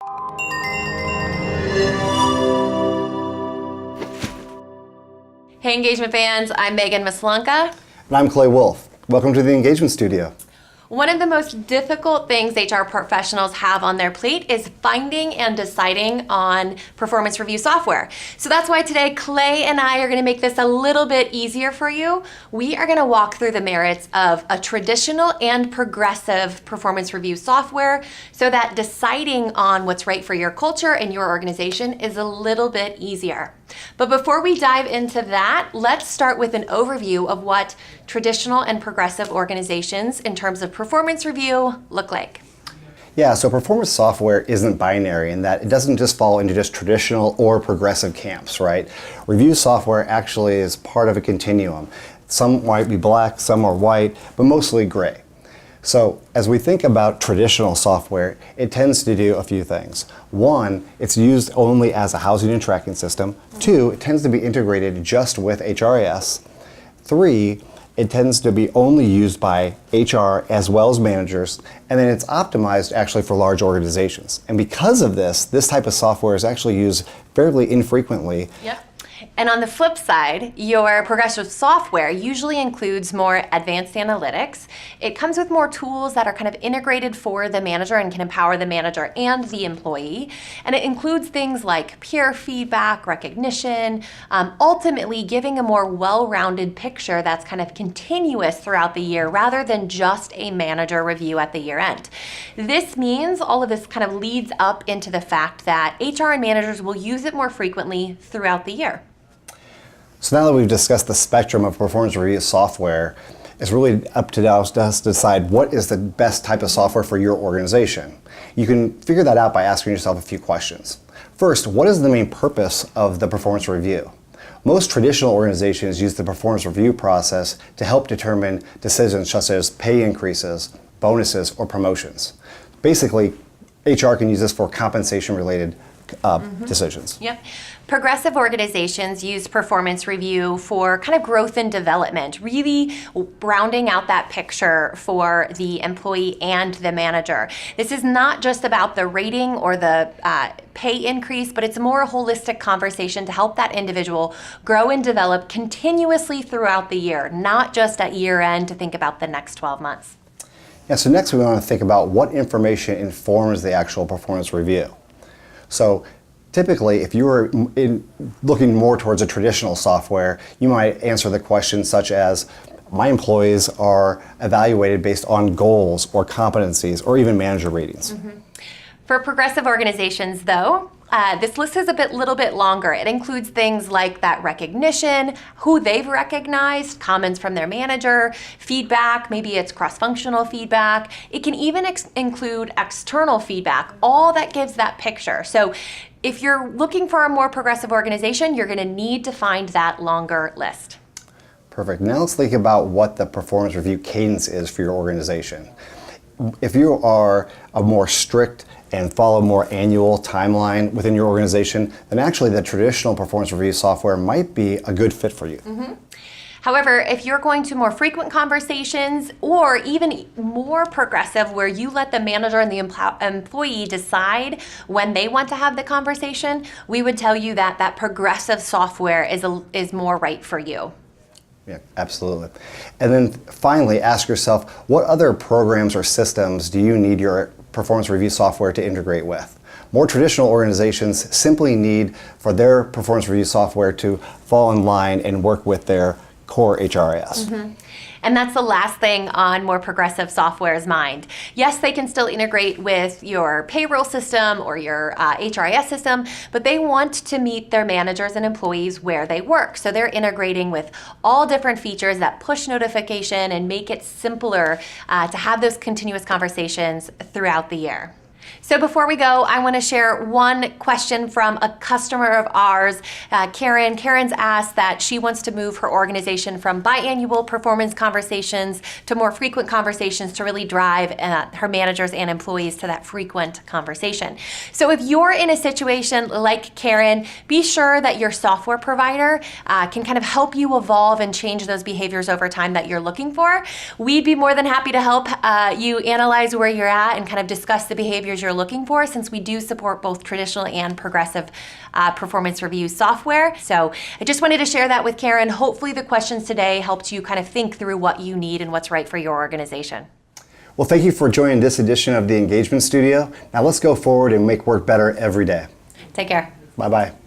Hey engagement fans, I'm Megan Maslanka. And I'm Clay Wolf. Welcome to the Engagement Studio. One of the most difficult things HR professionals have on their plate is finding and deciding on performance review software. So that's why today Clay and I are going to make this a little bit easier for you. We are going to walk through the merits of a traditional and progressive performance review software so that deciding on what's right for your culture and your organization is a little bit easier. But before we dive into that, let's start with an overview of what traditional and progressive organizations in terms of performance review look like. Yeah, so performance software isn't binary in that it doesn't just fall into just traditional or progressive camps, right? Review software actually is part of a continuum. Some might be black, some are white, but mostly gray. So as we think about traditional software, it tends to do a few things. One, it's used only as a housing and tracking system. Two, it tends to be integrated just with HRIS. Three, it tends to be only used by HR as well as managers, and then it's optimized actually for large organizations. And because of this type of software is actually used fairly infrequently. Yep. And on the flip side, your progressive software usually includes more advanced analytics. It comes with more tools that are kind of integrated for the manager and can empower the manager and the employee. And it includes things like peer feedback, recognition, ultimately giving a more well-rounded picture that's kind of continuous throughout the year rather than just a manager review at the year end. This means all of this kind of leads up into the fact that HR and managers will use it more frequently throughout the year. So now that we've discussed the spectrum of performance review software, it's really up to us to decide what is the best type of software for your organization. You can figure that out by asking yourself a few questions. First, what is the main purpose of the performance review? Most traditional organizations use the performance review process to help determine decisions such as pay increases, bonuses, or promotions. Basically, HR can use this for compensation-related decisions. Yep. Progressive organizations use performance review for kind of growth and development, really rounding out that picture for the employee and the manager. This is not just about the rating or the pay increase, but it's a more holistic conversation to help that individual grow and develop continuously throughout the year, not just at year end to think about the next 12 months. Yeah, so next we want to think about what information informs the actual performance review. So typically, if you were looking more towards a traditional software, you might answer the questions such as, my employees are evaluated based on goals or competencies or even manager ratings. For progressive organizations, though, this list is a little bit longer. It includes things like that recognition, who they've recognized, comments from their manager, feedback, maybe it's cross-functional feedback. It can even include external feedback, all that gives that picture. So if you're looking for a more progressive organization, you're going to need to find that longer list. Perfect. Now let's think about what the performance review cadence is for your organization. If you are a more strict and follow more annual timeline within your organization, then actually the traditional performance review software might be a good fit for you. However, if you're going to more frequent conversations or even more progressive where you let the manager and the employee decide when they want to have the conversation, we would tell you that that progressive software is more right for you. Yeah, absolutely. And then finally, ask yourself, what other programs or systems do you need your performance review software to integrate with? More traditional organizations simply need for their performance review software to fall in line and work with their core HRIS. And that's the last thing on more progressive software's mind. Yes, they can still integrate with your payroll system or your HRIS system, but they want to meet their managers and employees where they work. So they're integrating with all different features that push notification and make it simpler to have those continuous conversations throughout the year. So before we go, I want to share one question from a customer of ours, Karen. Karen's asked that she wants to move her organization from biannual performance conversations to more frequent conversations to really drive her managers and employees to that frequent conversation. So if you're in a situation like Karen, be sure that your software provider can kind of help you evolve and change those behaviors over time that you're looking for. We'd be more than happy to help you analyze where you're at and kind of discuss the behaviors behaviors you're looking for, since we do support both traditional and progressive performance review software. So I just wanted to share that with Karen. Hopefully the questions today helped you kind of think through what you need and what's right for your organization. Well, thank you for joining this edition of the Engagement Studio. Now let's go forward and make work better every day. Take care. Bye-bye.